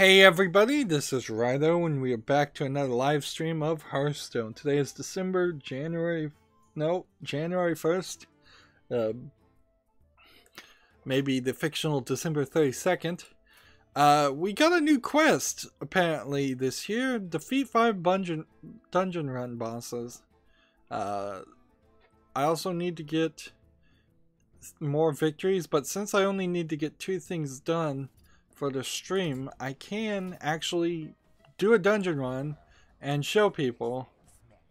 Hey everybody, this is Rydo and we are back to another live stream of Hearthstone. Today is January 1st. Maybe the fictional December 32nd. We got a new quest apparently this year. Defeat 5 dungeon run bosses. I also need to get more victories, but since I only need to get 2 things done for the stream, I can actually do a dungeon run and show people,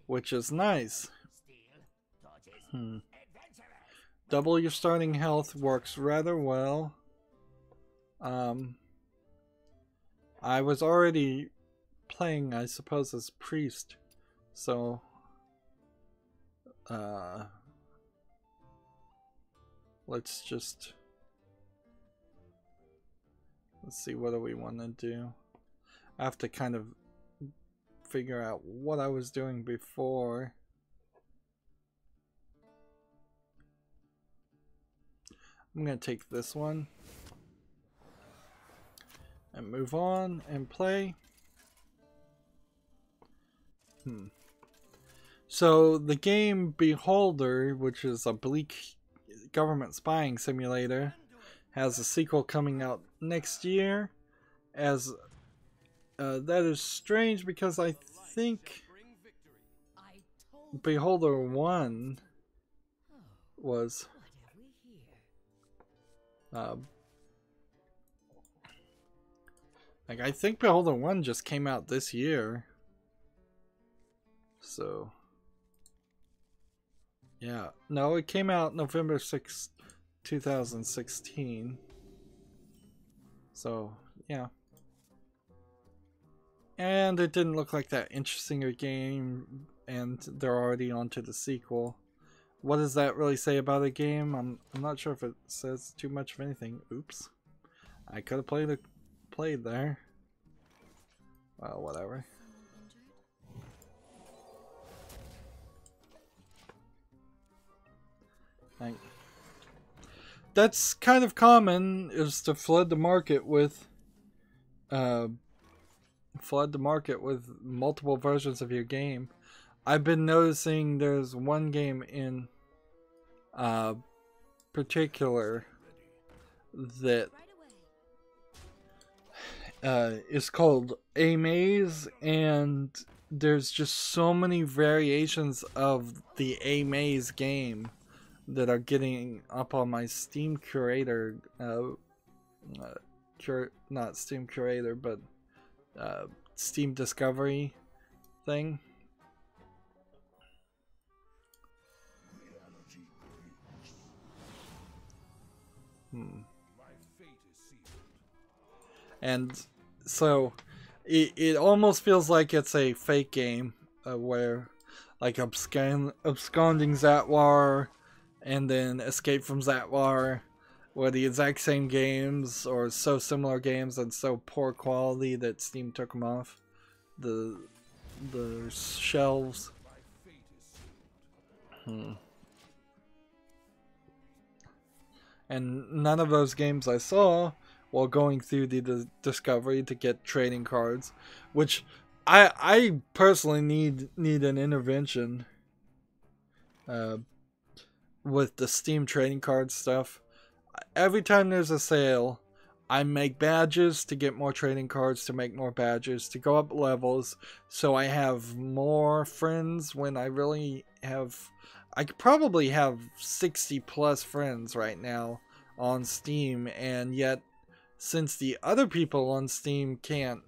which is nice. Double your starting health works rather well. I was already playing, I suppose, as priest, so let's see, what do we want to do? I have to kind of figure out what I was doing before. I'm going to take this one and move on and play. So the game Beholder, which is a bleak government spying simulator, has a sequel coming out next year. As that is strange because I think Beholder 1 was like, I think Beholder 1 just came out this year. So yeah, no, it came out November 6th, 2016. So yeah, and it didn't look like that interesting a game, and they're already on to the sequel. What does that really say about a game? I'm not sure if it says too much of anything. Oops, I could have played there. Well, whatever. That's kind of common, is to flood the market with multiple versions of your game. I've been noticing there's one game in particular that is called A Maze, and there's just so many variations of the A Maze game that are getting up on my Steam curator, not Steam curator, but Steam discovery thing. And so it almost feels like it's a fake game, where like absconding Zatwar and then Escape from Zatwar were the exact same games, or so similar games and so poor quality that Steam took them off the shelves. And none of those games I saw while going through the discovery to get trading cards, which I personally need an intervention with the Steam trading card stuff. Every time there's a sale, I make badges to get more trading cards, to make more badges, to go up levels, so I have more friends when I really have... I could probably have 60 plus friends right now on Steam, and yet since the other people on Steam can't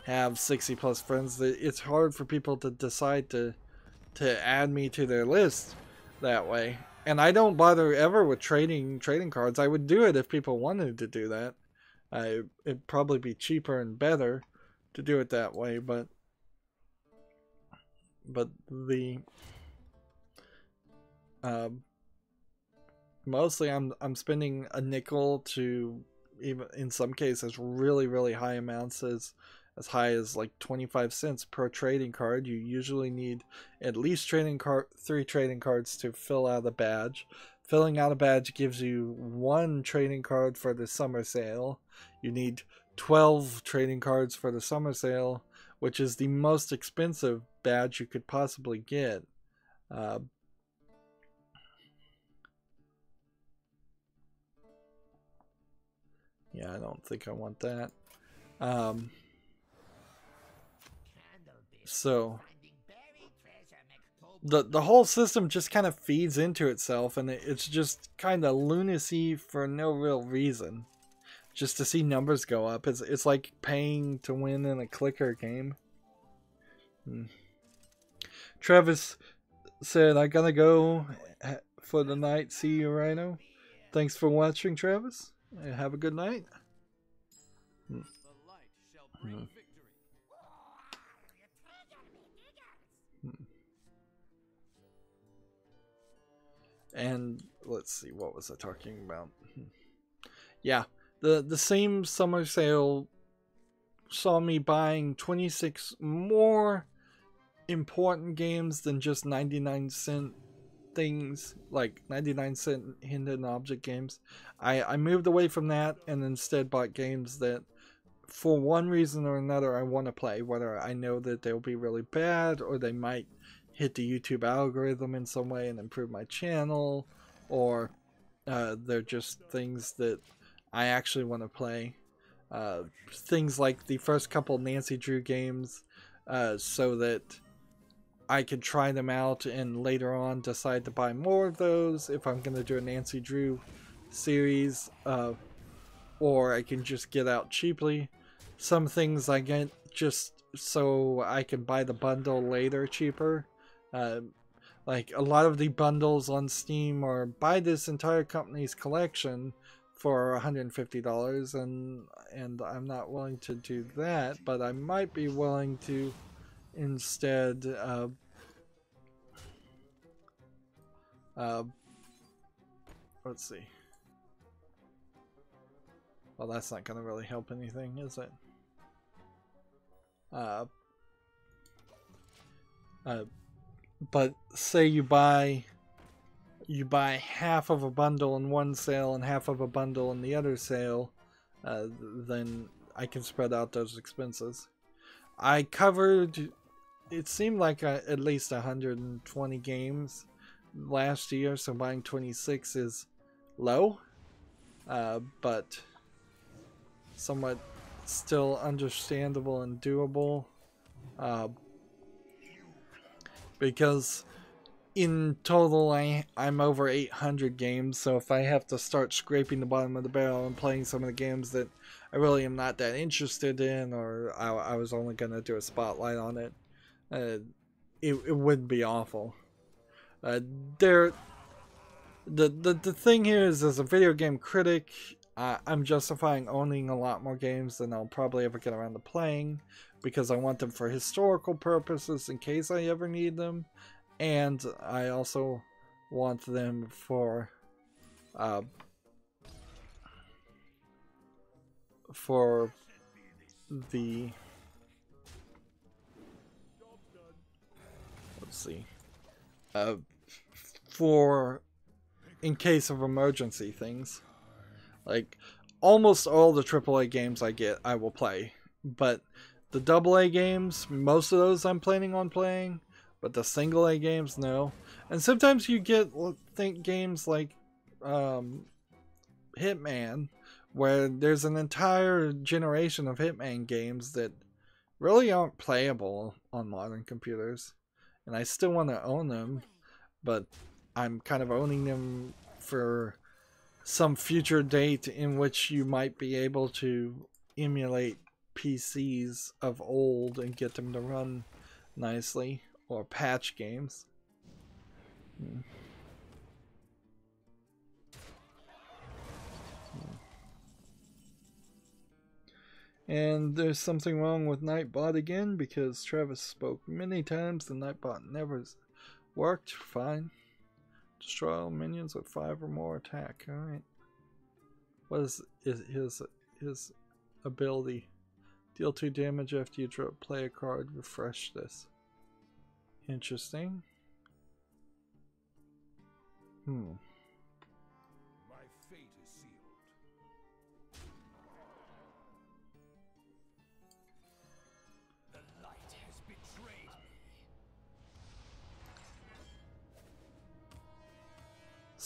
have 60 plus friends, it's hard for people to decide to add me to their list that way. And I don't bother ever with trading cards. I would do it if people wanted to do that. It'd probably be cheaper and better to do it that way, but the mostly I'm spending a nickel to, even in some cases, really high amounts, as high as like 25 cents per trading card. You usually need at least 3 trading cards to fill out a badge. Filling out a badge gives you 1 trading card for the summer sale. You need 12 trading cards for the summer sale, which is the most expensive badge you could possibly get. Yeah, I don't think I want that. So the whole system just kind of feeds into itself, and it's just kind of lunacy for no real reason. Just to see numbers go up. It's like paying to win in a clicker game. Travis said, I gotta go for the night. See you, Rydo. Thanks for watching, Travis. Have a good night. And let's see, what was I talking about? Yeah, the same summer sale saw me buying 26 more important games than just 99-cent things, like 99-cent hidden object games. I moved away from that and instead bought games that for one reason or another I want to play, whether I know that they'll be really bad or they might hit the YouTube algorithm in some way and improve my channel, or they're just things that I actually want to play. Things like the first couple Nancy Drew games, so that I could try them out and later on decide to buy more of those if I'm going to do a Nancy Drew series, or I can just get out cheaply. Some things I get just so I can buy the bundle later cheaper. Like a lot of the bundles on Steam are buy this entire company's collection for $150, and I'm not willing to do that, but I might be willing to instead let's see. Well, that's not going to really help anything, is it? But say you buy half of a bundle in one sale and half of a bundle in the other sale, then I can spread out those expenses. I covered, it seemed like at least 120 games last year, so buying 26 is low, but somewhat still understandable and doable, because in total I'm over 800 games, so if I have to start scraping the bottom of the barrel and playing some of the games that I really am not that interested in, or I was only going to do a spotlight on it, it would be awful. The thing here is, as a video game critic, I'm justifying owning a lot more games than I'll probably ever get around to playing, because I want them for historical purposes in case I ever need them, and I also want them for the, let's see, for in case of emergency things. Like, almost all the AAA games I get, I will play. But the AA games, most of those I'm planning on playing. But the single A games, no. And sometimes you get games like Hitman, where there's an entire generation of Hitman games that really aren't playable on modern computers. And I still want to own them, but I'm kind of owning them for some future date in which you might be able to emulate PCs of old and get them to run nicely, or patch games. And there's something wrong with Nightbot again, because Travis spoke many times. The Nightbot never worked. Fine. Destroy all minions with 5 or more attack. Alright. What is his ability? Deal 2 damage after you play a card. Refresh this. Interesting. My fate is sealed.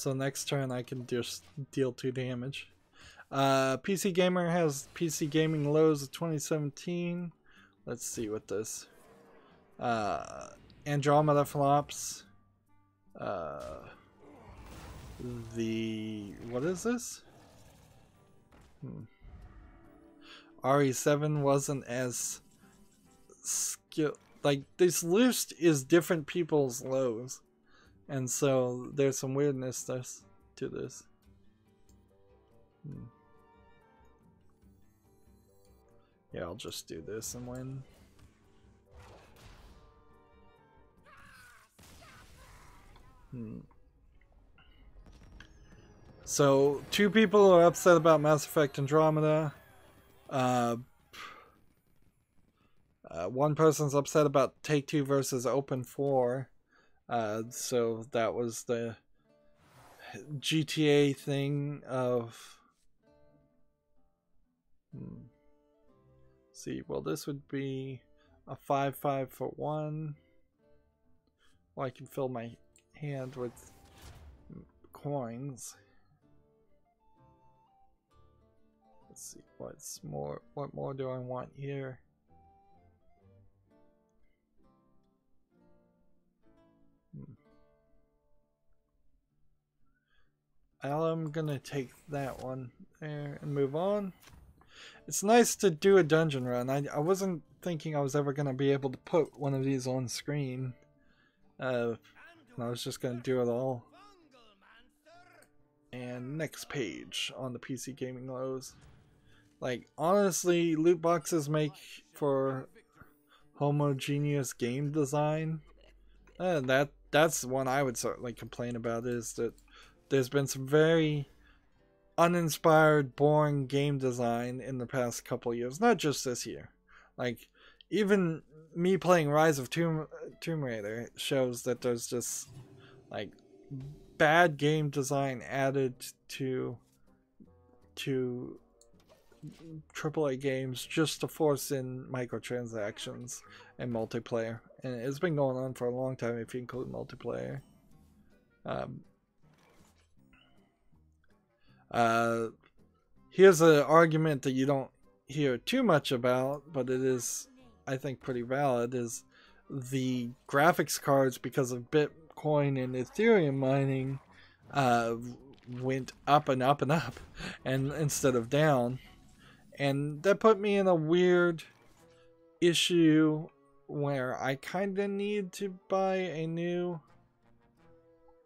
so next turn I can just deal 2 damage. PC Gamer has PC gaming lows of 2017. Let's see what this. Andromeda flops. What is this? RE7 wasn't as skill. Like, this list is different people's lows, and so there's some weirdness to this. Yeah, I'll just do this and win. So 2 people are upset about Mass Effect Andromeda. 1 person's upset about Take-Two versus Open 4. So that was the GTA thing of... See, well, this would be a 5-5 for 1. Well, I can fill my hand with coins. Let's see, what more do I want here? I'm gonna take that one there and move on. It's nice to do a dungeon run. I wasn't thinking I was ever gonna be able to put one of these on screen. I was just gonna do it all. And next page on the PC gaming lows. Like, honestly, loot boxes make for homogeneous game design. That's one I would certainly complain about, is that there's been some very uninspired, boring game design in the past couple years. Not just this year. Like, even me playing Rise of Tomb Raider shows that there's just, like, bad game design added to AAA games just to force in microtransactions and multiplayer. And it's been going on for a long time if you include multiplayer. Here's an argument that you don't hear too much about, but it is, I think, pretty valid, is the graphics cards, because of Bitcoin and Ethereum mining, went up and up and up, and instead of down. And that put me in a weird issue where I kind of need to buy a new...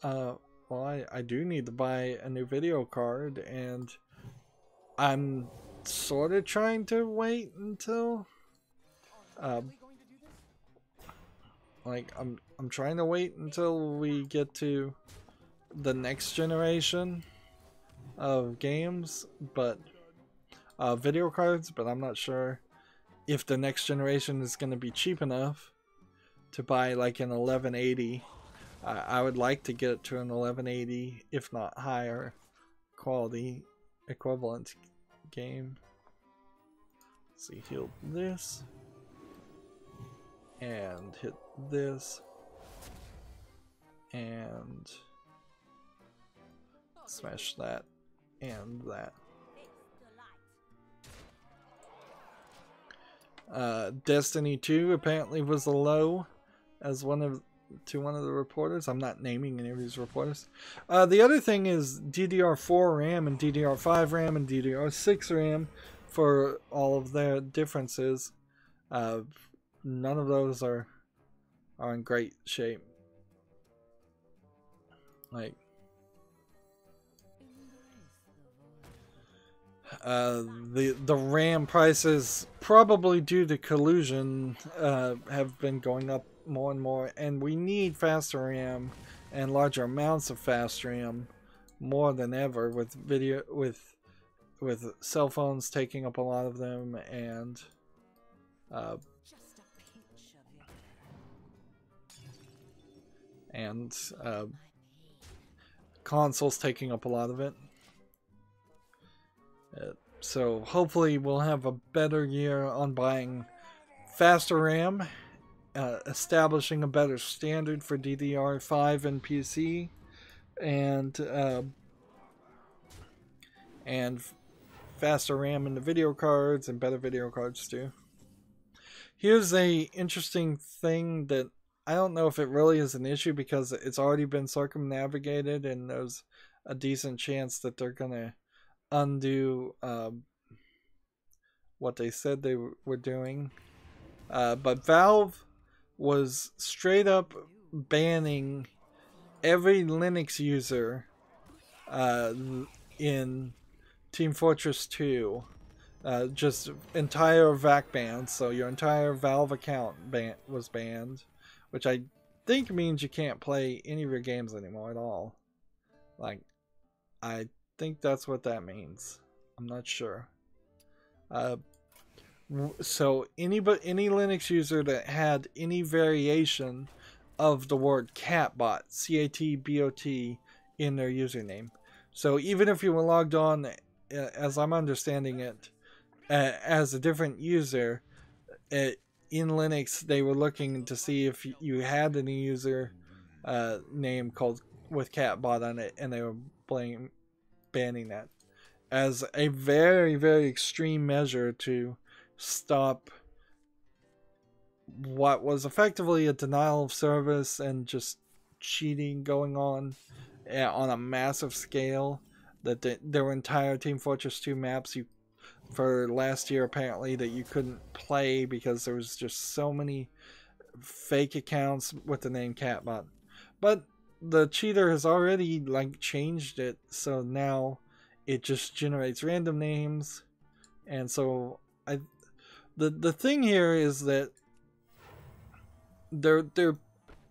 well, I do need to buy a new video card, and I'm sort of trying to wait until... like, I'm trying to wait until we get to the next generation of games, but... video cards, but I'm not sure if the next generation is going to be cheap enough to buy like an 1180. I would like to get to an 1180, if not higher quality equivalent game. Let's see, heal this and hit this and smash that and that. Destiny 2 apparently was a low, as one of the reporters. I'm not naming any of these reporters. The other thing is DDR4 RAM and DDR5 RAM and DDR6 RAM, for all of their differences. None of those are in great shape. Like, the RAM prices, probably due to collusion, have been going up more and more, and we need faster RAM and larger amounts of fast RAM more than ever, with cell phones taking up a lot of them, and consoles taking up a lot of it. So hopefully we'll have a better year on buying faster RAM, establishing a better standard for DDR5 and PC, and faster RAM in the video cards and better video cards too. Here's a interesting thing that I don't know if it really is an issue because it's already been circumnavigated and there's a decent chance that they're gonna undo what they said they were doing. But Valve was straight up banning every Linux user in Team Fortress 2. Just entire VAC bans, so your entire Valve account was banned, which I think means you can't play any of your games anymore at all. Like, I think that's what that means. I'm not sure. So any Linux user that had any variation of the word catbot, C-A-T-B-O-T, in their username. So even if you were logged on, as I'm understanding it, as a different user in Linux, they were looking to see if you had any user name called with catbot on it, and they were banning that as a very, very extreme measure to stop what was effectively a denial of service and just cheating going on a massive scale. That there were entire Team Fortress 2 maps for last year apparently that you couldn't play because there was just so many fake accounts with the name catbot. But the cheater has already like changed it, so now it just generates random names. And so the thing here is that there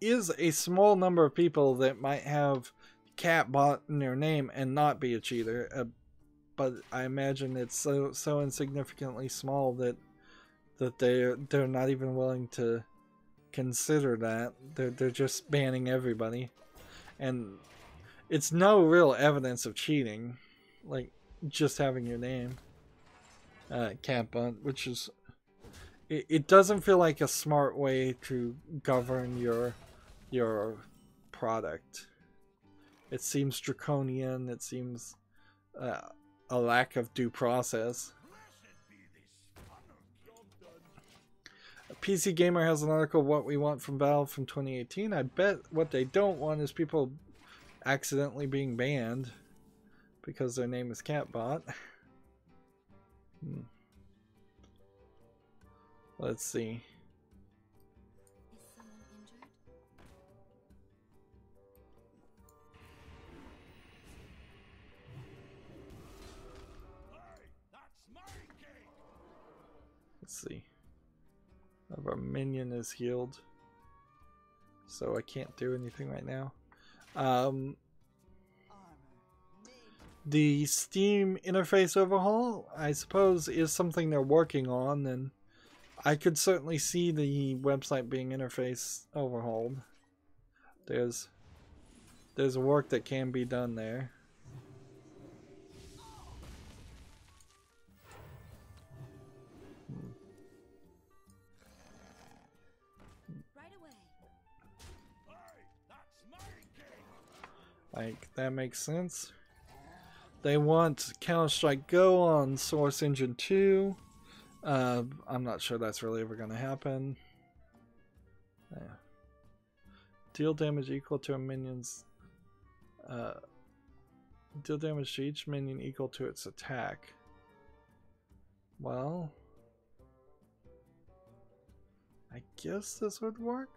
is a small number of people that might have catbot in their name and not be a cheater, but I imagine it's so insignificantly small that they're not even willing to consider that. They're just banning everybody, and it's no real evidence of cheating, like just having your name catbot, which is it doesn't feel like a smart way to govern your product. It seems draconian. It seems a lack of due process. PC Gamer has an article, What We Want from Valve, from 2018. I bet what they don't want is people accidentally being banned because their name is catbot. Let's see. Let's see. Our minion is healed, so I can't do anything right now. The Steam interface overhaul, I suppose, is something they're working on, and I could certainly see the website being interface overhauled. There's work that can be done there. Like, that makes sense. They want Counter-Strike Go on Source Engine 2. I'm not sure that's really ever going to happen. Yeah. Deal damage equal to a minion's... deal damage to each minion equal to its attack. Well... I guess this would work.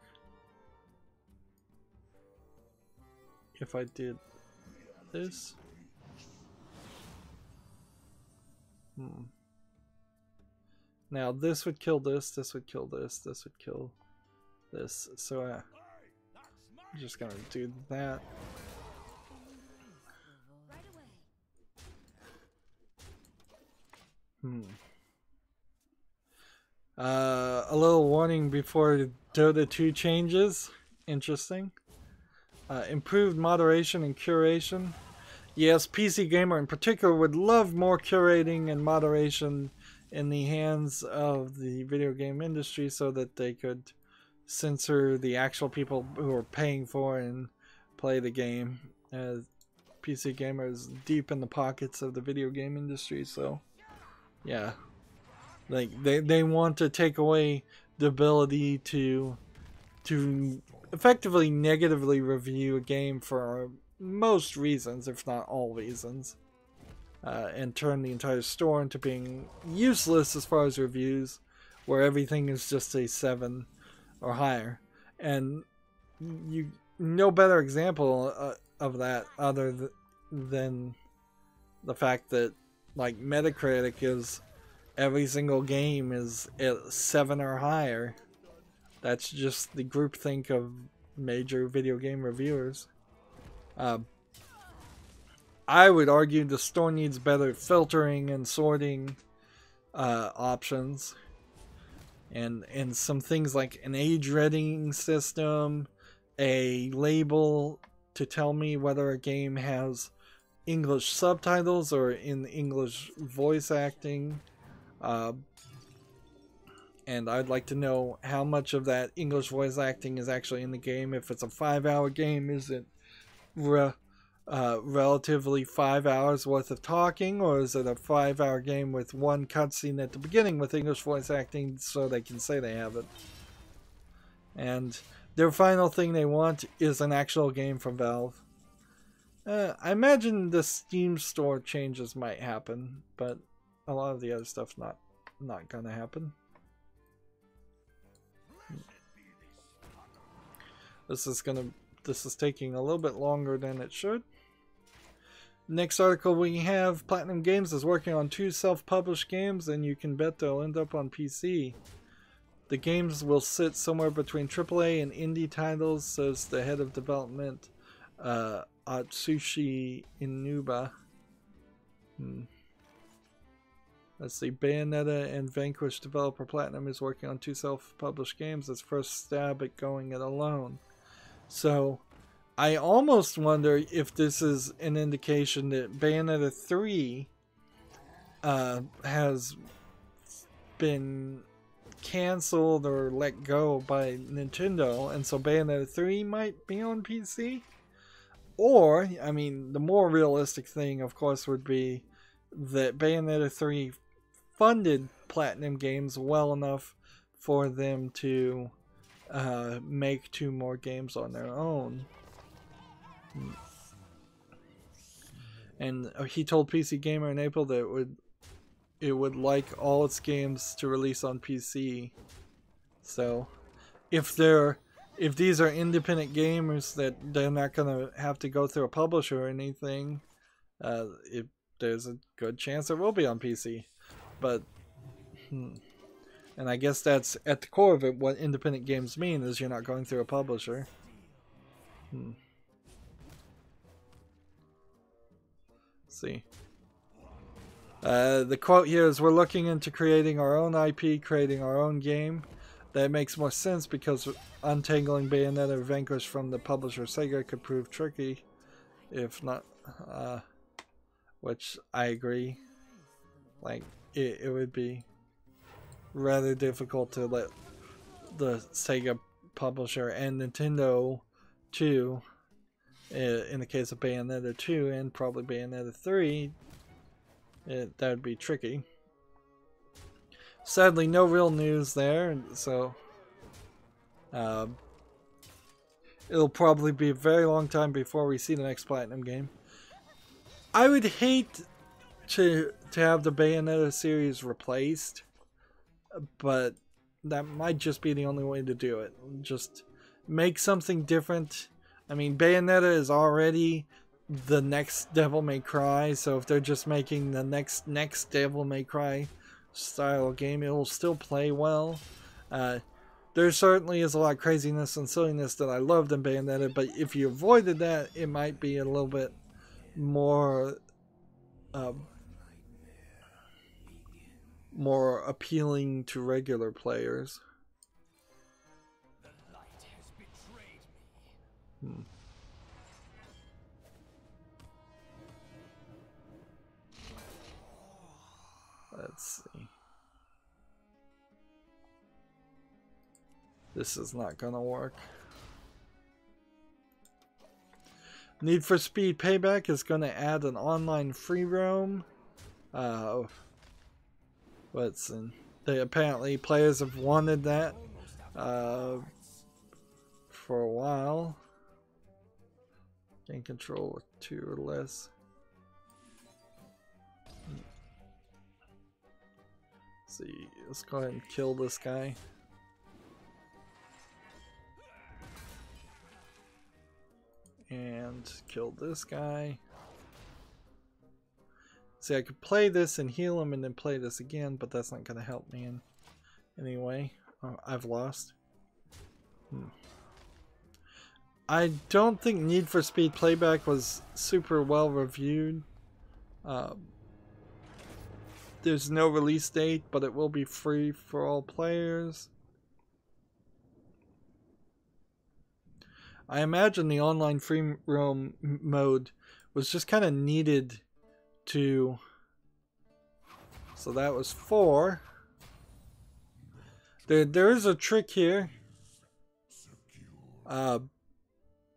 If I did this. Now this would kill this, this would kill this, this would kill this. So I'm just gonna do that. A little warning before Dota 2 changes. Interesting. Improved moderation and curation. Yes, PC Gamer in particular would love more curating and moderation in the hands of the video game industry so that they could censor the actual people who are paying for and play the game. PC gamers deep in the pockets of the video game industry, so yeah. Like they want to take away the ability to effectively negatively review a game for most reasons, if not all reasons, and turn the entire store into being useless as far as reviews, where everything is just a 7 or higher. And you no better example of that other than the fact that like Metacritic is every single game is at 7 or higher. That's just the groupthink of major video game reviewers. I would argue the store needs better filtering and sorting options, and some things like an age rating system, a label to tell me whether a game has English subtitles or in English voice acting. And I'd like to know how much of that English voice acting is actually in the game. If it's a 5-hour game, is it relatively 5 hours worth of talking, or is it a 5-hour game with one cutscene at the beginning with English voice acting so they can say they have it? And their final thing they want is an actual game from Valve. I imagine the Steam store changes might happen, but a lot of the other stuff's not gonna happen. This is taking a little bit longer than it should. Next article we have: Platinum Games is working on 2 self-published games, and you can bet they'll end up on PC. The games will sit somewhere between AAA and indie titles, says the head of development, Atsushi Inuba. Let's see. Bayonetta and Vanquish developer Platinum is working on 2 self-published games. Its first stab at going it alone. So, I almost wonder if this is an indication that Bayonetta 3 has been canceled or let go by Nintendo, and so Bayonetta 3 might be on PC. Or, I mean, the more realistic thing, of course, would be that Bayonetta 3 funded Platinum Games well enough for them to make 2 more games on their own. And he told PC Gamer in April that it would like all its games to release on PC. So if these are independent gamers that they're not gonna have to go through a publisher or anything, there's a good chance it will be on PC. But and I guess that's at the core of it. What independent games mean is you're not going through a publisher. Let's see. The quote here is, "We're looking into creating our own IP, creating our own game. That makes more sense because untangling Bayonetta or Vanquish from the publisher Sega could prove tricky, if not," which I agree. Like, it would be rather difficult to let the Sega publisher and Nintendo too, in the case of Bayonetta 2 and probably Bayonetta 3, that would be tricky. Sadly, no real news there, so it'll probably be a very long time before we see the next Platinum game. I would hate to have the Bayonetta series replaced, but that might just be the only way to do it. Just make something different. I mean, Bayonetta is already the next Devil May Cry, so if they're just making the next Devil May Cry style game, it will still play well. There certainly is a lot of craziness and silliness that I loved in Bayonetta, but if you avoided that, it might be a little bit more more appealing to regular players. Let's see. This is not gonna work. Need for Speed Payback is going to add an online free roam. What's in? Apparently players have wanted that for a while. Gain control with 2 or less. Let's see, let's go ahead and kill this guy. And kill this guy. See, I could play this and heal him and then play this again, but that's not going to help me in any way. Oh, I've lost. I don't think Need for Speed Playback was super well reviewed. There's no release date, but it will be free for all players. I imagine the online free roam mode was just kind of needed to... So that was 4. There is a trick here.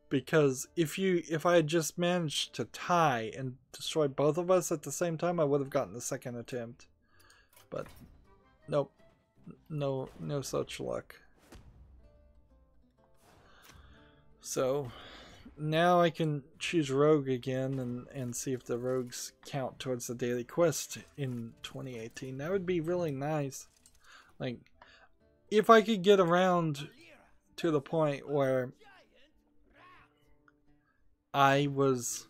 Because if I had just managed to tie and destroy both of us at the same time, I would have gotten the second attempt. But nope. No such luck. So now I can choose Rogue again and see if the Rogues count towards the daily quest in 2018. That would be really nice. Like, if I could get around to the point where I was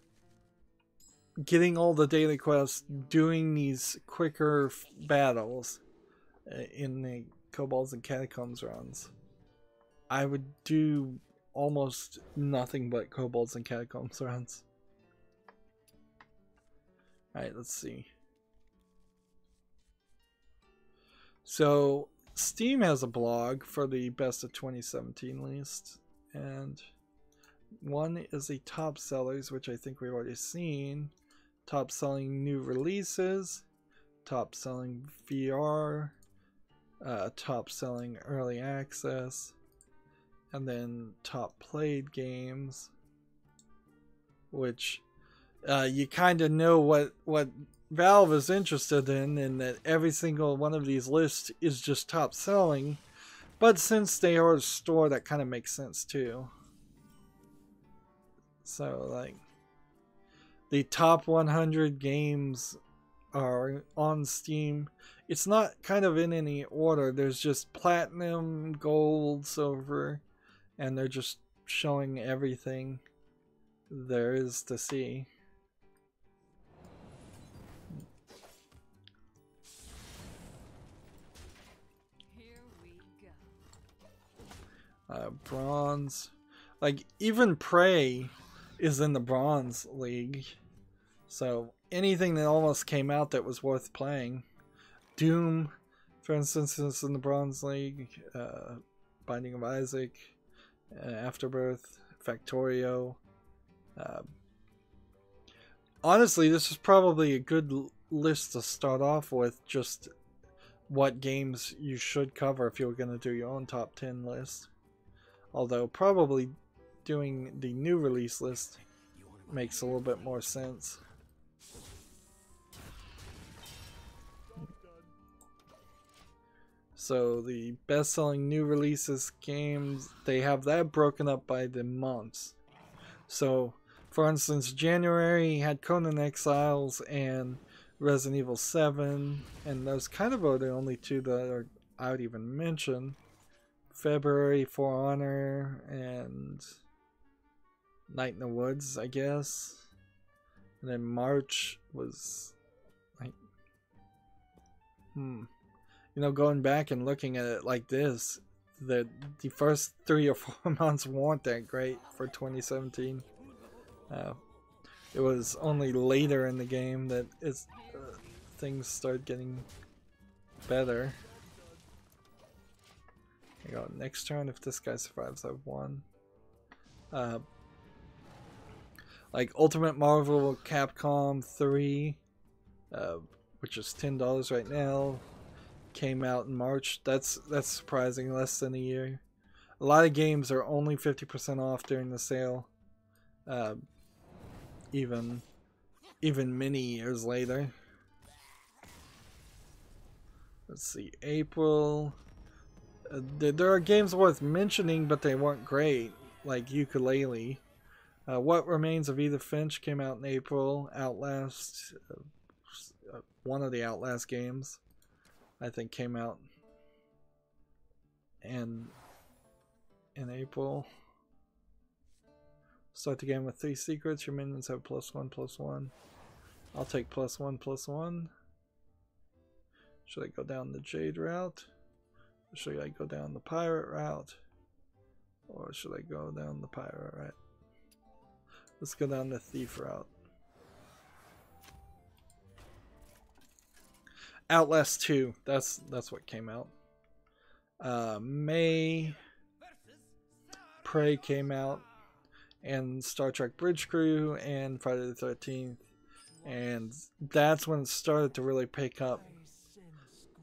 getting all the daily quests, doing these quicker battles in the Kobolds and Catacombs runs, I would do almost nothing but Kobolds and Catacombs runs. Alright, let's see. So, Steam has a blog for the best of 2017 list, and one is the top sellers, which I think we've already seen. Top selling new releases, top selling VR, top selling early access, and then top played games, which you kind of know what Valve is interested in, and that every single one of these lists is just top selling. But since they are a store, that kind of makes sense too. So, like, the top 100 games are on Steam. It's not kind of in any order. There's just platinum, gold, silver, and they're just showing everything there is to see. Here we go. Bronze. Like, even Prey is in the Bronze League. So, anything that almost came out that was worth playing. Doom, for instance, is in the Bronze League. Binding of Isaac, Afterbirth, Factorio. Honestly, this is probably a good list to start off with, just what games you should cover if you were going to do your own top 10 list. Although, probably doing the new release list makes a little bit more sense. So the best-selling new releases games, they have that broken up by the months. So, for instance, January had Conan Exiles and Resident Evil 7, and those kind of are the only two that I would even mention. February, For Honor, and Night in the Woods, I guess. And then March was like, you know, going back and looking at it like this, the first 3 or 4 months weren't that great for 2017. It was only later in the game that things started getting better. There you go. Next turn, if this guy survives, I've won. Like Ultimate Marvel Capcom 3, which is $10 right now, came out in March. That's surprising, less than a year. A lot of games are only 50% off during the sale. even many years later. Let's see, April. There are games worth mentioning, but they weren't great, like Ukulele. What Remains of Edith Finch came out in April. Outlast, one of the Outlast games, I think, came out in April. Start the game with 3 secrets. Your minions have +1/+1. I'll take +1/+1. Should I go down the Jade route? Or should I go down the Pirate route? Or should I go down the Pirate route? Let's go down the Thief route. Outlast 2. That's what came out. May. Prey came out. And Star Trek Bridge Crew and Friday the 13th. And that's when it started to really pick up.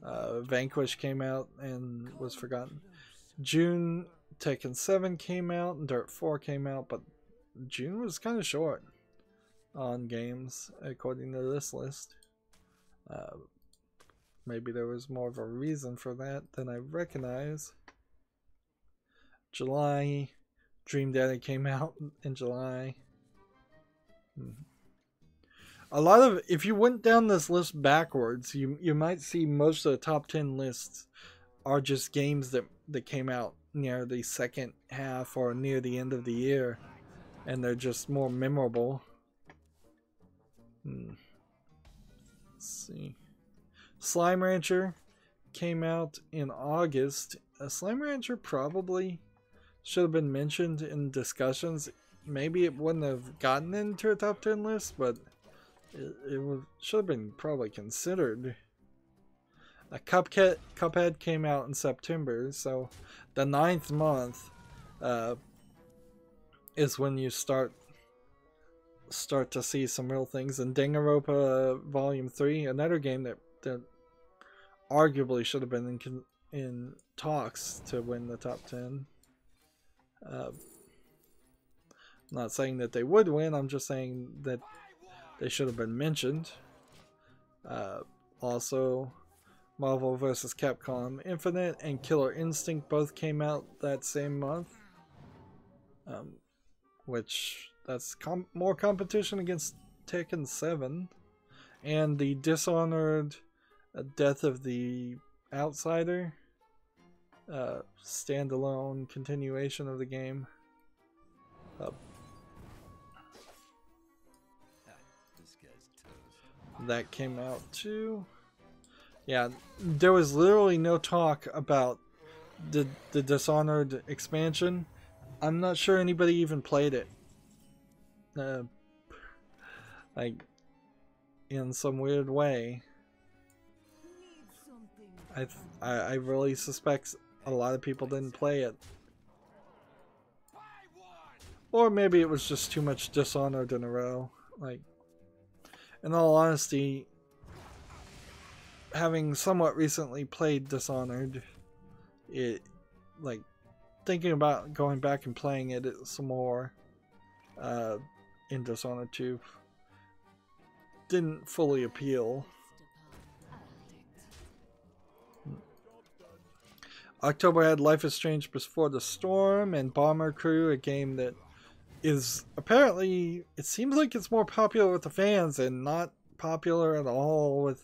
Vanquish came out and was forgotten. June, Tekken 7 came out and Dirt 4 came out, but June was kind of short on games according to this list. Maybe there was more of a reason for that than I recognize. July, Dream Daddy came out in July. A lot of, if you went down this list backwards, you might see most of the top 10 lists are just games that came out near the second half or near the end of the year, and they're just more memorable. Let's see. Slime Rancher came out in August. Slime Rancher probably should have been mentioned in discussions. Maybe it wouldn't have gotten into a top 10 list, but should have been probably considered. Cuphead came out in September, so the 9th month is when you start to see some real things. And Danganronpa Volume 3, another game that arguably should have been in talks to win the top 10. I'm not saying that they would win, I'm just saying that they should have been mentioned. Also, Marvel vs. Capcom Infinite and Killer Instinct both came out that same month. Which, that's more competition against Tekken 7. And the Dishonored Death of the Outsider standalone continuation of the game. That came out too. Yeah, there was literally no talk about the Dishonored expansion. I'm not sure anybody even played it. Like, in some weird way. I really suspect a lot of people didn't play it. Or maybe it was just too much Dishonored in a row. Like, in all honesty, having somewhat recently played Dishonored, like, thinking about going back and playing it some more in Dishonored 2 didn't fully appeal. October had Life is Strange Before the Storm and Bomber Crew, a game that is apparently, it seems like it's more popular with the fans and not popular at all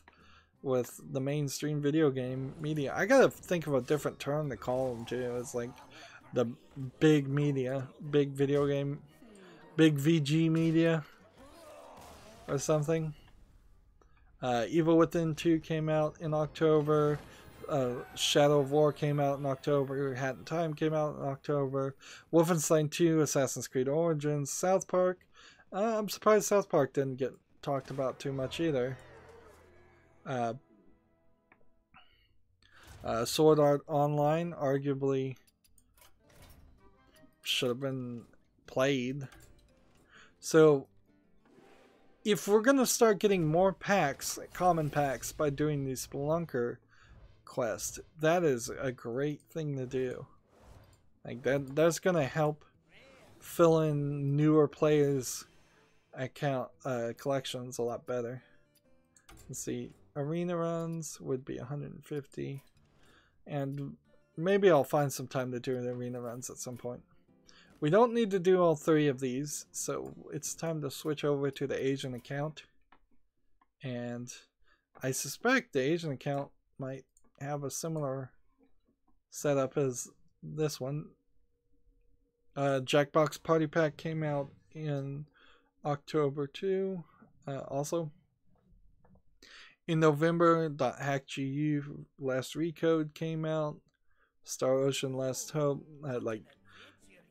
with the mainstream video game media. I gotta think of a different term to call them too. It's like the big media, big video game, big VG media or something. Evil Within 2 came out in October. Shadow of War came out in October. Hat in Time came out in October. Wolfenstein 2, Assassin's Creed Origins, South Park. I'm surprised South Park didn't get talked about too much either. Sword Art Online arguably should have been played. So if we're gonna start getting more packs, common packs, by doing these Spelunker quest, that is a great thing to do. Like that's gonna help fill in newer players account collections a lot better. Let's see, arena runs would be 150, and maybe I'll find some time to do the arena runs at some point. We don't need to do all 3 of these, so it's time to switch over to the Asian account. And I suspect the Asian account might have a similar setup as this one. Jackbox Party Pack came out in October too. Also in November, .hackgu Last Recode came out. Star Ocean Last Hope had like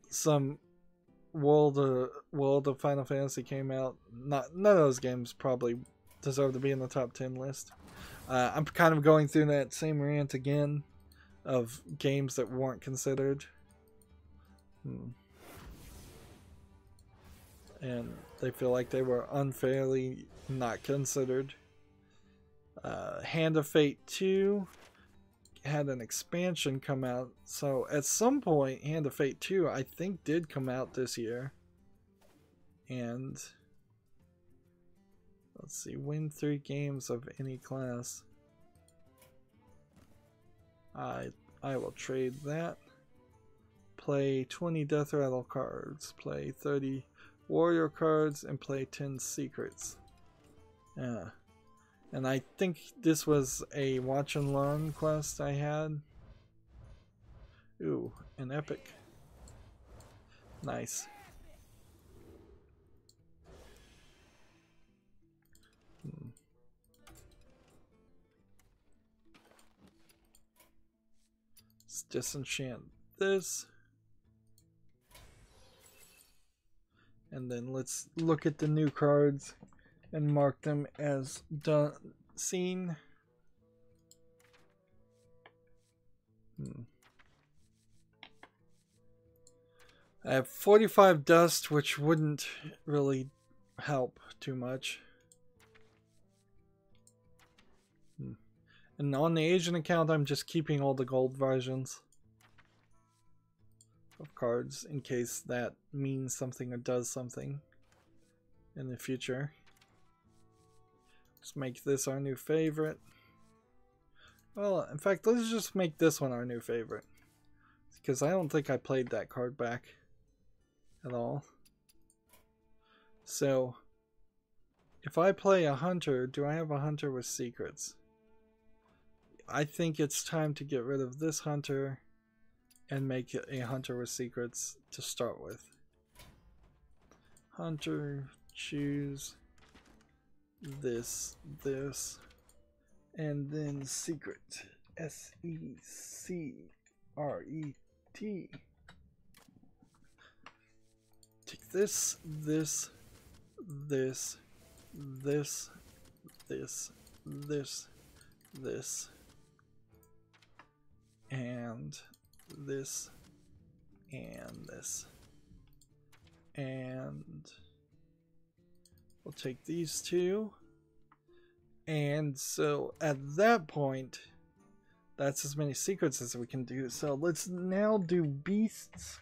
some World of Final Fantasy came out. None of those games probably deserve to be in the top 10 list. I'm kind of going through that same rant again of games that weren't considered. And they feel like they were unfairly not considered. Hand of Fate 2 had an expansion come out, so at some point Hand of Fate 2 I think did come out this year. And let's see, win 3 games of any class. I will trade that. Play 20 Death Rattle cards, play 30 Warrior cards, and play 10 Secrets. And I think this was a watch and learn quest I had. Ooh, an epic. Nice. Let's disenchant this. And then let's look at the new cards and mark them as done seen. I have 45 dust, which wouldn't really help too much. And on the Asian account, I'm just keeping all the gold versions of cards in case that means something or does something in the future. Let's make this our new favorite. Well, in fact, let's just make this one our new favorite, because I don't think I played that card back at all. So if I play a hunter, do I have a hunter with secrets? I think it's time to get rid of this hunter and make it a hunter with secrets to start with. Hunter, choose this, and then secret. S-E-C-R-E-T. Take this, this, and this, and this. And we'll take these two. And so at that point, that's as many secrets as we can do. So let's now do beasts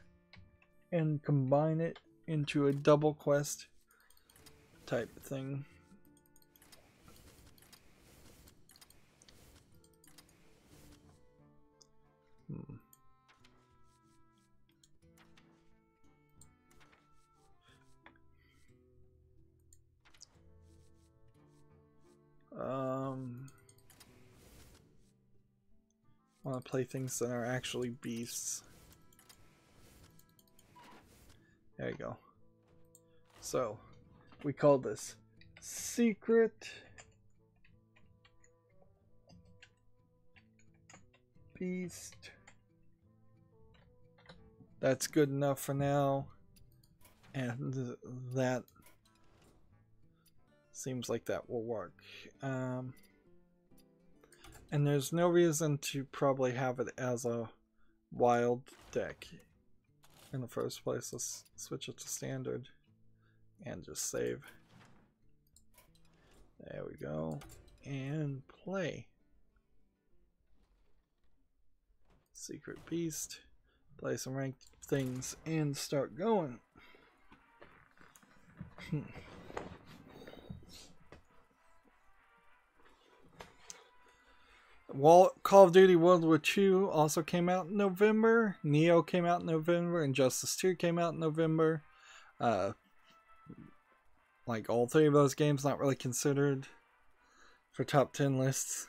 and combine it into a double quest type thing. I want to play things that are actually beasts. There you go. So, we call this secret beast. That's good enough for now. And that seems like that will work. And there's no reason to probably have it as a wild deck in the first place. Let's switch it to standard and just save. There we go. And play. Secret Beast. Play some ranked things and start going. Call of Duty World War II also came out in November. Neo came out in November. Injustice 2 came out in November. Like all three of those games not really considered for top 10 lists.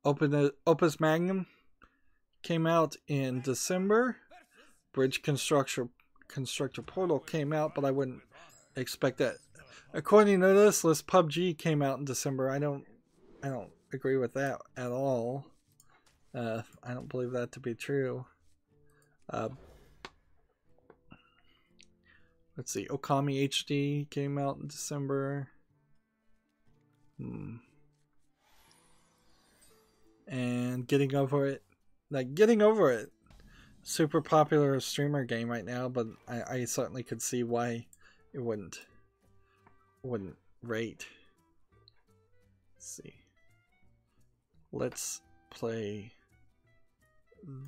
Opus Magnum came out in December. Bridge Constructor Portal came out, but I wouldn't expect that. According to this list, PUBG came out in December. I don't agree with that at all. I don't believe that to be true. Let's see. Okami HD came out in December. And Getting Over It. Like, Getting Over It. Super popular streamer game right now, but I certainly could see why it wouldn't rate. Let's see. Let's play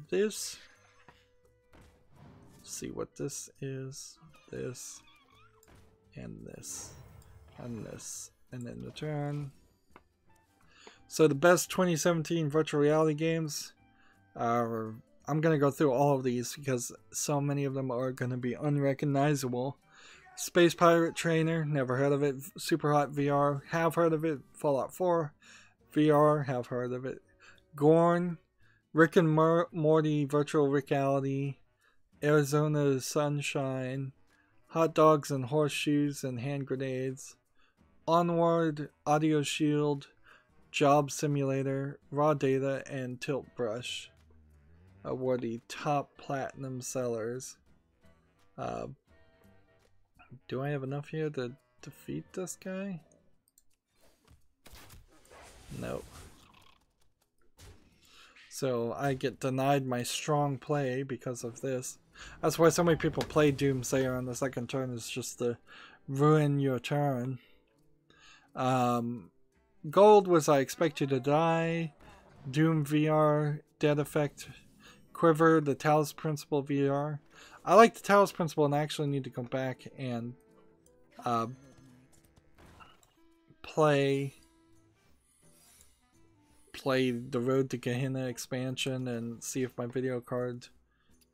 this. See what this is. This and this and this, and then return. So the best 2017 virtual reality games are, I'm gonna go through all of these because so many of them are gonna be unrecognizable. Space Pirate Trainer, never heard of it. Super Hot VR, have heard of it. Fallout 4 VR, have heard of it. Gorn, Rick and Morty Virtual Reality, Arizona Sunshine, Hot Dogs and Horseshoes and Hand Grenades, Onward, Audio Shield, Job Simulator, Raw Data, and Tilt Brush were the top platinum sellers. Do I have enough here to defeat this guy? Nope. So I get denied my strong play because of this. That's why so many people play Doomsayer on the second turn, is just to ruin your turn. Gold was I Expect You to Die, Doom VR, Dead Effect, Quiver, the Talos Principle VR. I like the Talos Principle and I actually need to come back and play the Road to Gehenna expansion and see if my video card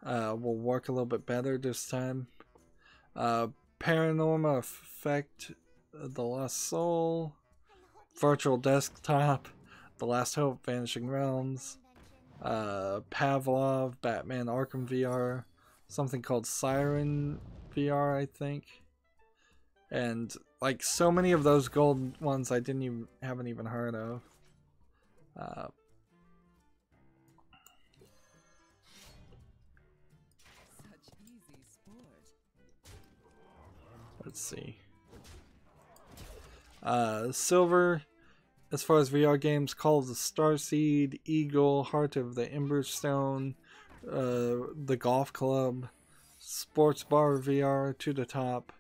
will work a little bit better this time. Paranormal Effect, The Lost Soul, Virtual Desktop, The Last Hope, Vanishing Realms, Pavlov, Batman Arkham VR, something called Siren VR, I think. And like so many of those gold ones I haven't even heard of. Let's see. Silver, as far as VR games, Call of the Starseed, Eagle, Heart of the Emberstone, the Golf Club, Sports Bar VR, To the Top,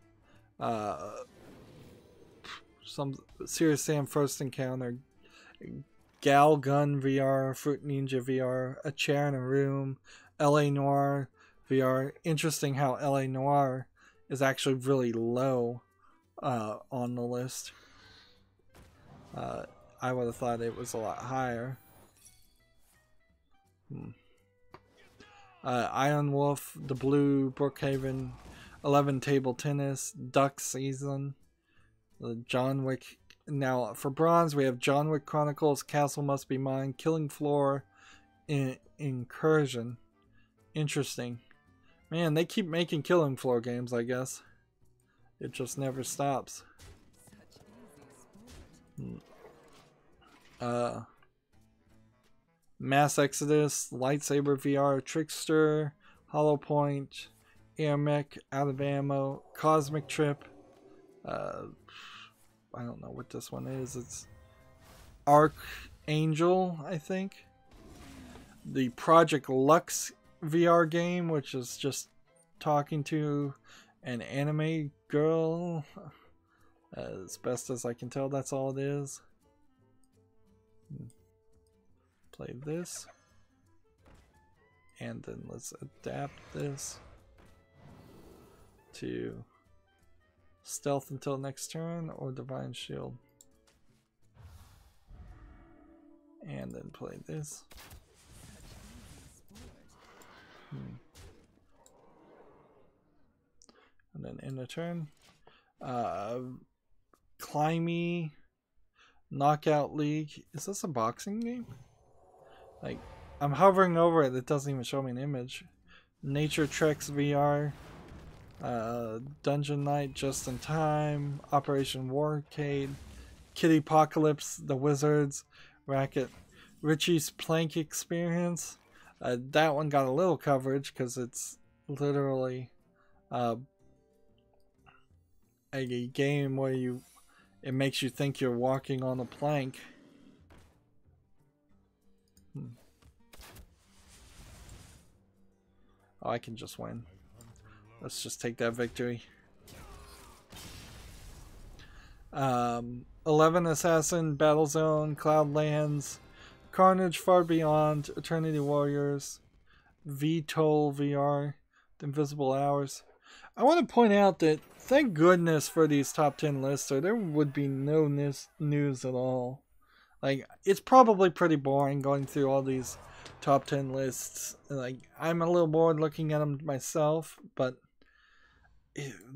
some Serious Sam First Encounter, Gal Gun VR, Fruit Ninja VR, A Chair in a Room, LA Noir VR. Interesting how LA Noir is actually really low on the list. I would have thought it was a lot higher. Iron Wolf, The Blue, Brookhaven, 11 Table Tennis, Duck Season, John Wick. Now for bronze we have John Wick Chronicles, Castle Must Be Mine, Killing Floor, Incursion. Interesting. Man, they keep making Killing Floor games, I guess. It just never stops. Mass Exodus, Lightsaber VR, Trickster, Hollow Point, Air Mech, Out of Ammo, Cosmic Trip. I don't know what this one is. It's Archangel, I think. The Project Lux VR game, which is just talking to an anime girl. As best as I can tell, that's all it is. Play this. And then let's adapt this to Stealth until next turn or Divine Shield. And then play this. And then end the turn. Climby Knockout League. Is this a boxing game? Like, I'm hovering over it. It doesn't even show me an image. Nature Treks VR. Dungeon Knight Just in Time. Operation Warcade. Kitty Apocalypse. The Wizards. Racket. Richie's Plank Experience. That one got a little coverage because it's literally a game where it makes you think you're walking on a plank. Oh, I can just win. Let's just take that victory. 11 Assassin, Battlezone, Cloudlands, Carnage Far Beyond, Eternity Warriors, VTOL VR, The Invisible Hours. I want to point out that thank goodness for these top 10 lists, or there would be no news at all. Like, it's probably pretty boring going through all these top 10 lists. Like, I'm a little bored looking at them myself, but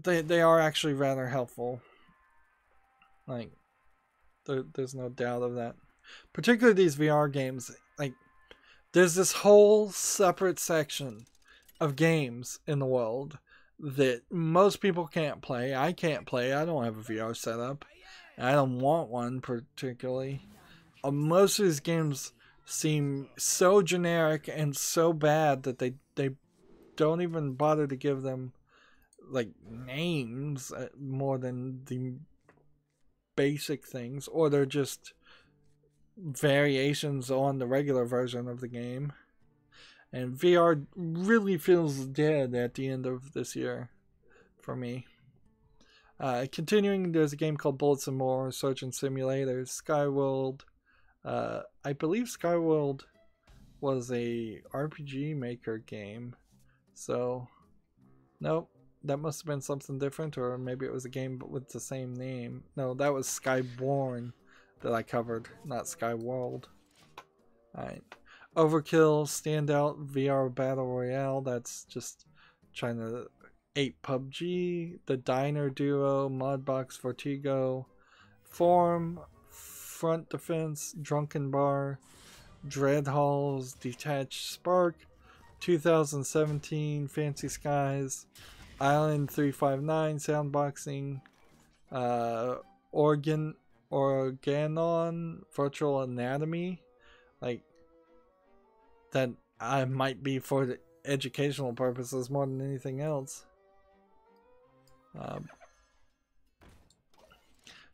they are actually rather helpful. Like, there's no doubt of that. Particularly these VR games. Like, there's this whole separate section of games in the world that most people can't play. I can't play. I don't have a VR setup. I don't want one particularly. Most of these games seem so generic and so bad that they don't even bother to give them like names more than the basic things, or they're just variations on the regular version of the game. And VR really feels dead at the end of this year for me. Continuing, there's a game called Bullets and More, Surgeon Simulator, Skyworld. I believe Skyworld was a RPG Maker game. So, nope, that must have been something different, or maybe it was a game with the same name. No, that was Skyborn that I covered, not Skyworld. Alright. Overkill, Standout, VR Battle Royale, that's just trying to ape PUBG. The Diner Duo, Modbox Vertigo, Form, Front Defense, Drunken Bar, Dread Halls, Detached Spark, 2017, Fancy Skies, Island 359, Soundboxing, Organon, Virtual Anatomy, like, that I might be for the educational purposes more than anything else.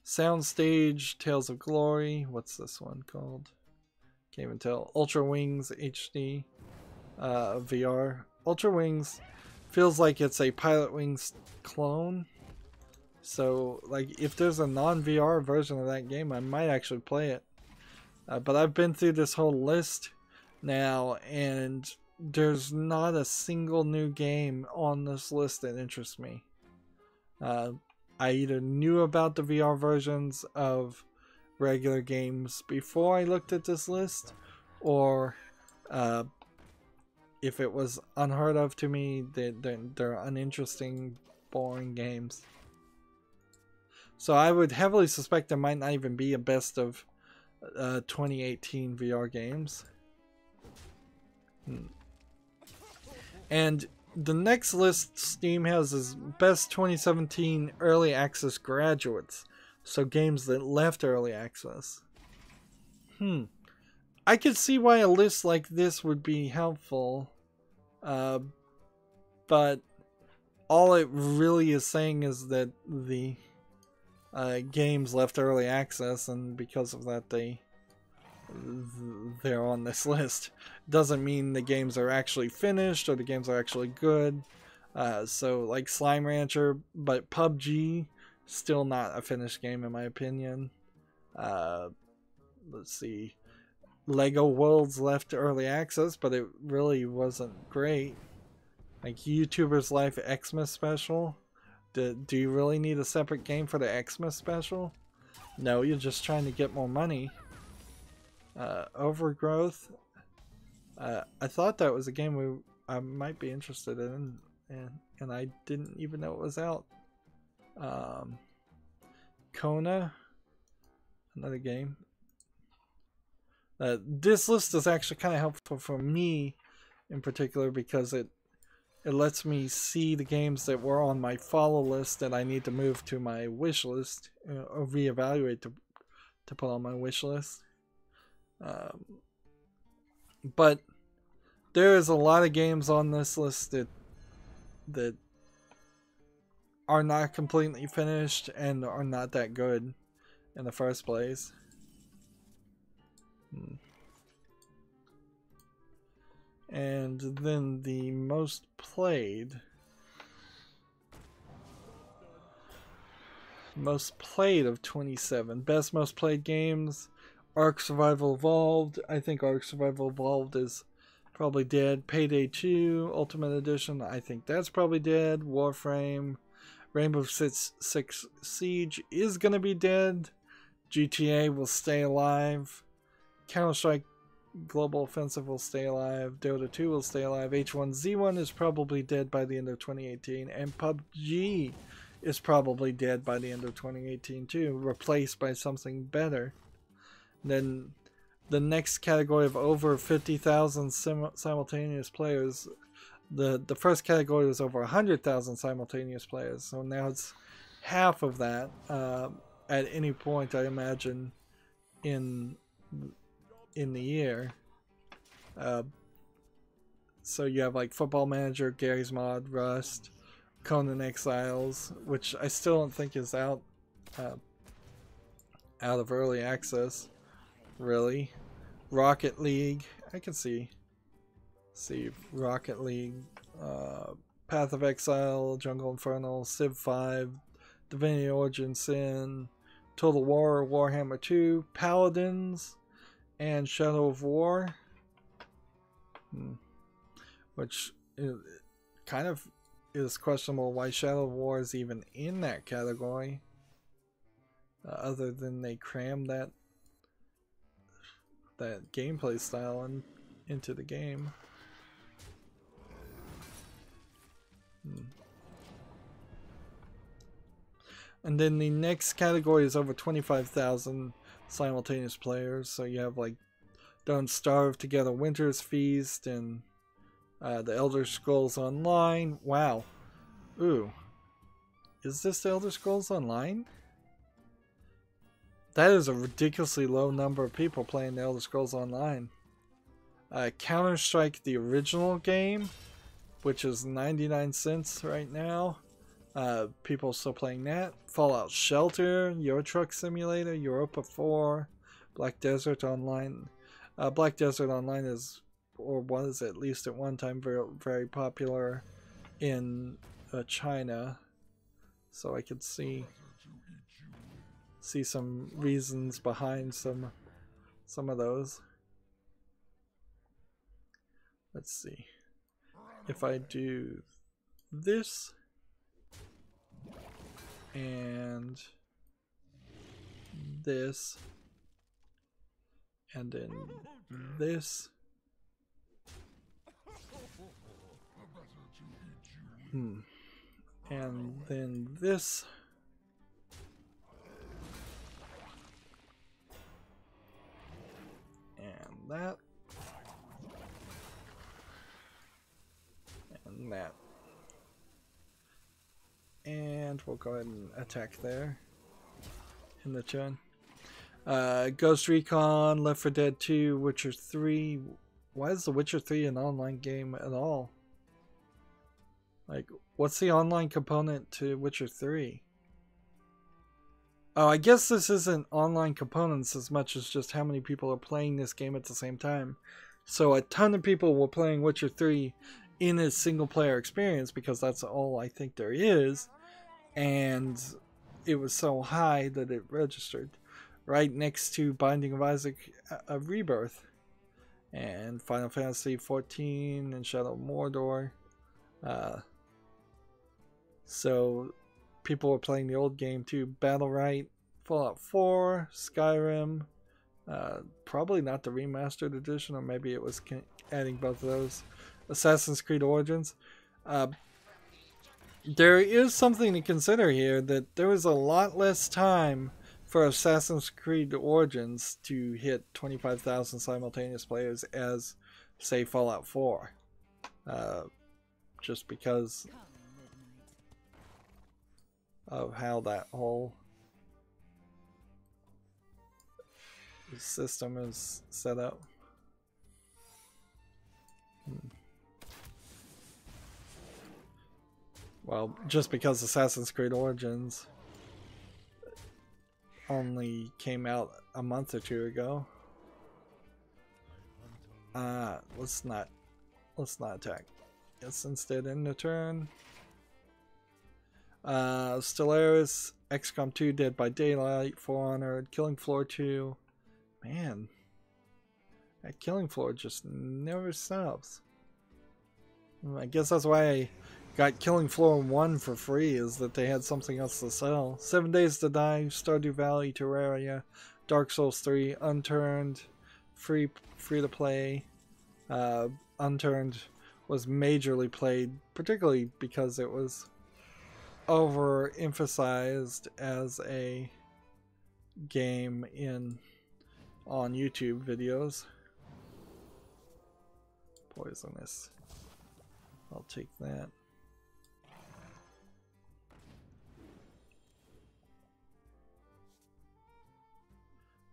Soundstage, Tales of Glory. What's this one called? Can't even tell. Ultra Wings HD VR. Ultra Wings feels like it's a Pilot Wings clone. So, like, if there's a non-VR version of that game, I might actually play it. But I've been through this whole list now, and there's not a single new game on this list that interests me. I either knew about the VR versions of regular games before I looked at this list, or if it was unheard of to me, they're uninteresting, boring games. So I would heavily suspect there might not even be a best of 2018 VR games. And the next list Steam has is best 2017 early access graduates. So games that left early access. I could see why a list like this would be helpful. But all it really is saying is that the games left early access, and because of that they're on this list. Doesn't mean the games are actually finished or the games are actually good. So like Slime Rancher, but PUBG, still not a finished game in my opinion. Let's see. Lego Worlds left early access, but it really wasn't great. Like YouTuber's Life Xmas Special. Do you really need a separate game for the Xmas Special? No, you're just trying to get more money. Overgrowth. I thought that was a game I might be interested in, and I didn't even know it was out. Kona, another game. This list is actually kind of helpful for me in particular because it lets me see the games that were on my follow list that I need to move to my wish list or reevaluate to put on my wish list. But there is a lot of games on this list that are not completely finished and are not that good in the first place. And then the most played of 27. Best most played games. Ark Survival Evolved. I think Ark Survival Evolved is probably dead. Payday 2 Ultimate Edition. I think that's probably dead. Warframe. Rainbow Six Siege is going to be dead. GTA will stay alive. Counter-Strike Global Offensive will stay alive. Dota 2 will stay alive. H1Z1 is probably dead by the end of 2018. And PUBG is probably dead by the end of 2018 too. Replaced by something better. Then the next category of over 50,000 simultaneous players. The first category was over 100,000 simultaneous players. So now it's half of that at any point, I imagine, in the year. So you have like Football Manager, Gary's Mod, Rust, Conan Exiles, which I still don't think is out of early access, really. Rocket League, I can see Rocket League, Path of Exile, Jungle Infernal, Civ 5, Divinity Origin Sin, Total War, Warhammer 2, Paladins, and Shadow of War, which kind of is questionable why Shadow of War is even in that category, other than they crammed that gameplay style into the game. And then the next category is over 25,000 simultaneous players. So you have like Don't Starve Together, Winter's Feast, and the Elder Scrolls Online. Wow. Ooh. Is this the Elder Scrolls Online? That is a ridiculously low number of people playing the Elder Scrolls Online. Counter-Strike, the original game, which is 99 cents right now. People still playing that. Fallout Shelter, Euro Truck Simulator, Europa 4, Black Desert Online. Black Desert Online is, or was at least at one time, very, very popular in China. So I could see some reasons behind some of those. Let's see. If I do this and this and then this, and then this, and that, and that. And we'll go ahead and attack there in the turn. Ghost Recon, Left 4 Dead 2, Witcher 3. Why is The Witcher 3 an online game at all? Like, what's the online component to Witcher 3? Oh, I guess this isn't online components as much as just how many people are playing this game at the same time. So a ton of people were playing Witcher 3 in a single player experience because that's all I think there is. And it was so high that it registered right next to Binding of Isaac Rebirth and Final Fantasy 14 and Shadow of Mordor. So people were playing the old game too. Battle Right, Fallout 4, Skyrim, Probably not the remastered edition, or maybe it was adding both of those. Assassin's Creed Origins. There is something to consider here, that there was a lot less time for Assassin's Creed Origins to hit 25,000 simultaneous players as, say, Fallout 4. Just because of how that whole system is set up. Well, just because Assassin's Creed Origins only came out a month or two ago. Let's not attack. Let's instead end the turn. Stellaris, XCOM 2, Dead by Daylight, For Honor, Killing Floor 2. Man, that Killing Floor just never stops. I guess that's why I got Killing Floor 1 for free, is that they had something else to sell. 7 Days to Die, Stardew Valley, Terraria, Dark Souls 3, Unturned, free to play. Unturned was majorly played, particularly because it was overemphasized as a game on YouTube videos. Poisonous. I'll take that.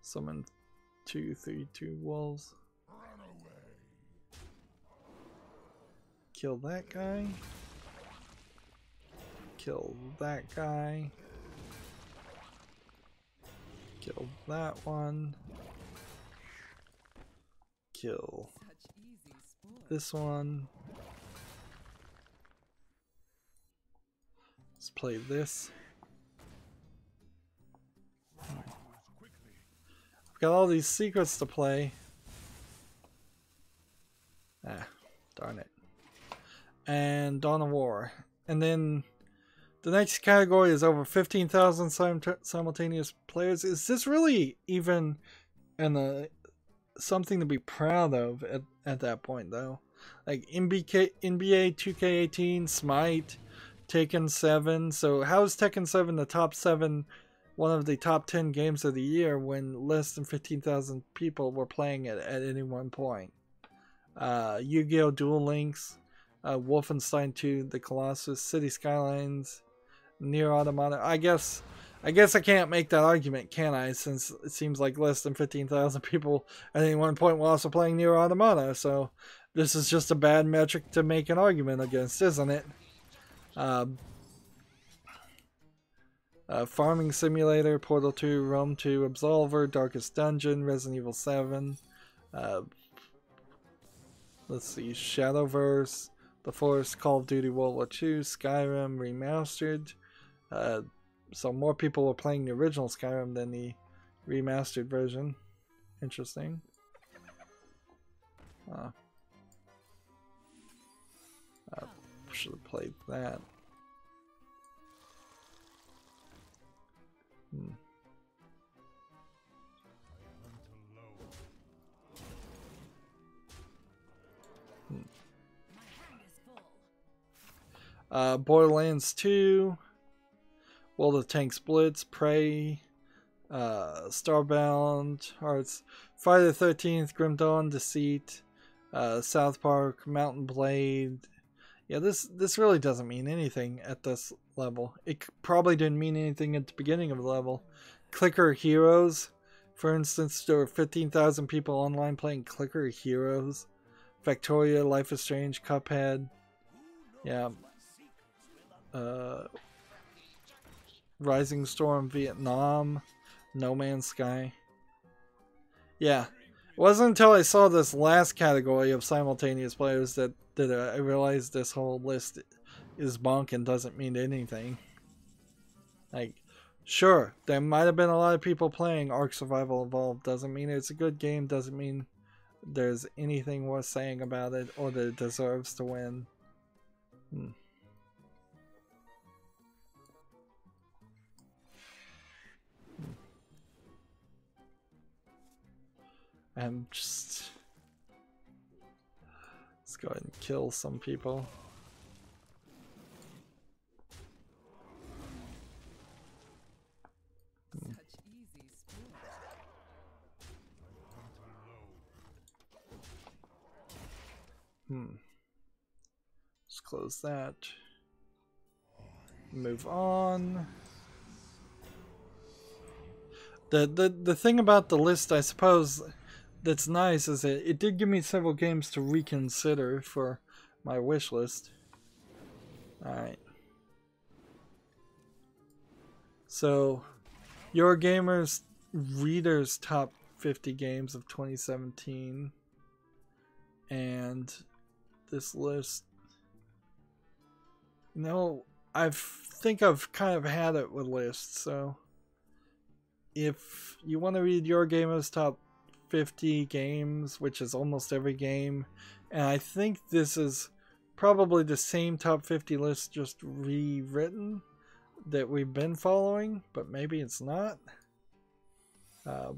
Summon 2/3/2 wolves. Kill that guy. Kill that guy. Kill that one. Kill this one. Let's play this. I've got all these secrets to play. Ah, darn it. And Dawn of War. And then the next category is over 15,000 simultaneous players. Is this really even something to be proud of at that point, though? Like NBA 2K18, Smite, Tekken 7. So how is Tekken 7 the top 7, one of the top 10 games of the year, when less than 15,000 people were playing it at any one point? Yu-Gi-Oh! Duel Links, Wolfenstein 2, The Colossus, City Skylines, Nier Automata. I guess I can't make that argument, can I? Since it seems like less than 15,000 people at any one point were also playing Nier Automata. So this is just a bad metric to make an argument against, isn't it? Farming Simulator, Portal 2, Rome 2, Absolver, Darkest Dungeon, Resident Evil 7. Let's see, Shadowverse, The Forest, Call of Duty World War II, Skyrim Remastered. So more people were playing the original Skyrim than the remastered version. Interesting. Should have played that. Borderlands 2, World of Tanks Blitz, Prey, Starbound, Hearts, Friday the 13th, Grim Dawn, Deceit, South Park, Mountain Blade. Yeah, this really doesn't mean anything at this level. It probably didn't mean anything at the beginning of the level. Clicker Heroes, for instance, there were 15,000 people online playing Clicker Heroes. Factoria, Life is Strange, Cuphead. Yeah. Rising Storm, Vietnam, No Man's Sky. Yeah. It wasn't until I saw this last category of simultaneous players that I realized this whole list is bonk and doesn't mean anything. Like, sure, there might have been a lot of people playing Ark Survival Evolved. Doesn't mean it's a good game. Doesn't mean there's anything worth saying about it or that it deserves to win. And just... let's go ahead and kill some people. Such easy sport. Let's close that. Move on. The thing about the list, I suppose, that's nice is that it did give me several games to reconsider for my wish list. Alright. So, Your Gamer's Reader's top 50 games of 2017. And this list... You know, I think I've kind of had it with lists, so... If you want to read Your Gamer's top 50 games, which is almost every game, and I think this is probably the same top 50 list just rewritten that we've been following, but maybe it's not. Let's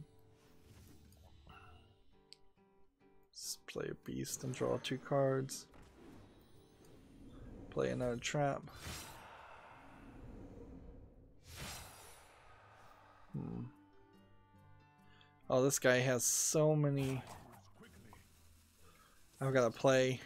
play a beast and draw 2 cards. Play another trap. Oh, this guy has so many. I've got to play.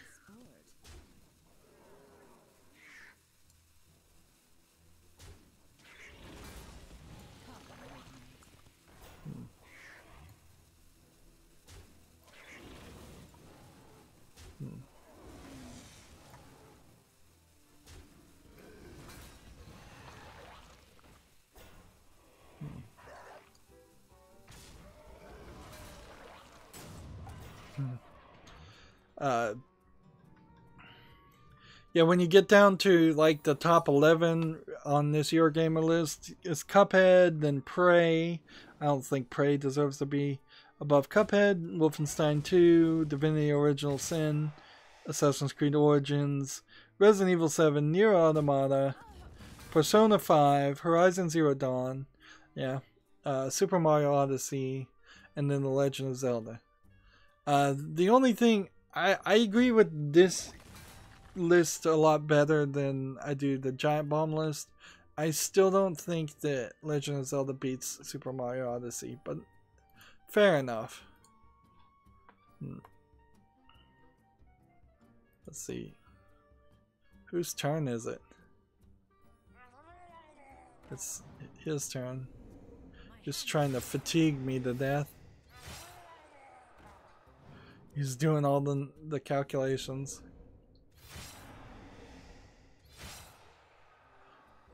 Yeah, when you get down to like the top 11 on this Your Gamer list, it's Cuphead, then Prey. I don't think Prey deserves to be above Cuphead. Wolfenstein 2, Divinity Original Sin, Assassin's Creed Origins, Resident Evil 7, Nier Automata, Persona 5, Horizon Zero Dawn, yeah, Super Mario Odyssey, and then The Legend of Zelda. The only thing, I agree with this list a lot better than I do the Giant Bomb list. I still don't think that Legend of Zelda beats Super Mario Odyssey, but fair enough. Let's see. Whose turn is it? It's his turn. Just trying to fatigue me to death. He's doing all the calculations.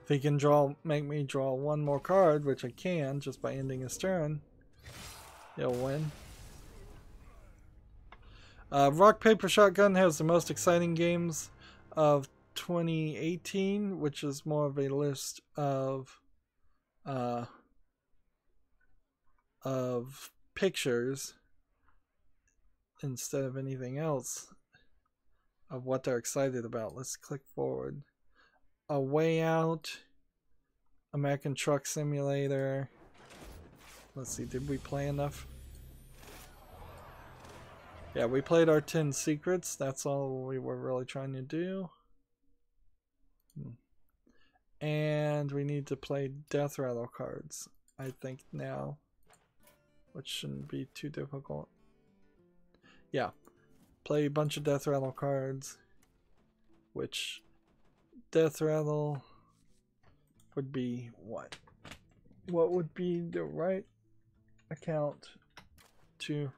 If he can make me draw one more card, which I can just by ending his turn, he'll win. Rock, Paper, Shotgun has the most exciting games of 2018, which is more of a list of pictures instead of anything else of what they're excited about. Let's click forward. A Way Out, American Truck Simulator. Let's see, did we play enough? Yeah, we played our 10 secrets. That's all we were really trying to do. And we need to play Death Rattle cards, I think now, which shouldn't be too difficult. Yeah, play a bunch of Death Rattle cards, which Death Rattle would be what? What would be the right account to?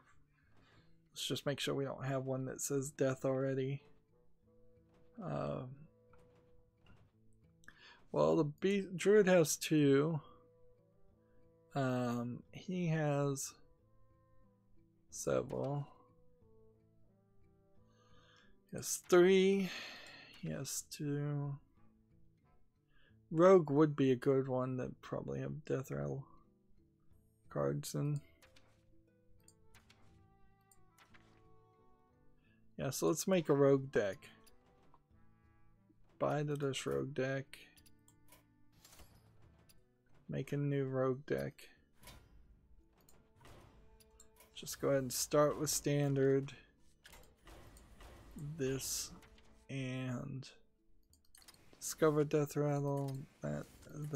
Let's just make sure we don't have one that says death already. Well, the Druid has 2. He has several. He has 3. He has 2. Rogue would be a good one that probably have Death Rattle cards in. Yeah, so let's make a Rogue deck. Buy to this Rogue deck. Make a new Rogue deck. Just go ahead and start with standard. This and discover death rattle. That, and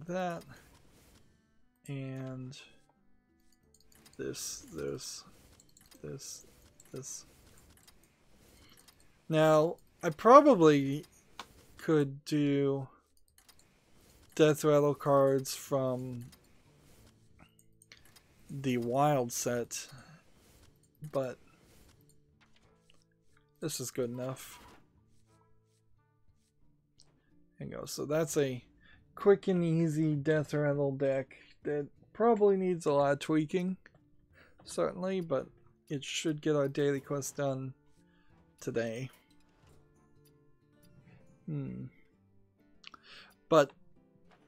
that. And this. Now, I probably could do death rattle cards from the wild set, but this is good enough. There you go. So that's a quick and easy death rattle deck that probably needs a lot of tweaking, certainly, but it should get our daily quest done today. But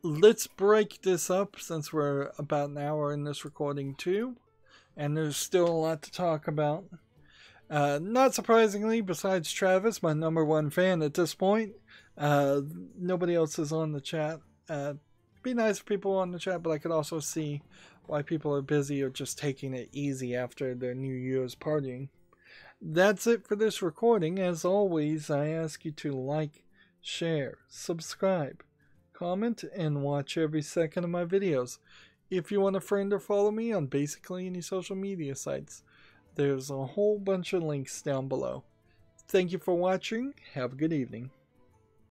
let's break this up since we're about an hour in this recording too, and there's still a lot to talk about. Not surprisingly, besides Travis, my #1 fan at this point, nobody else is on the chat. Be nice for people on the chat, but I could also see why people are busy or just taking it easy after their New Year's partying. That's it for this recording. As always, I ask you to like, share, subscribe, comment, and watch every second of my videos. If you want to friend or follow me on basically any social media sites, there's a whole bunch of links down below. Thank you for watching. Have a good evening.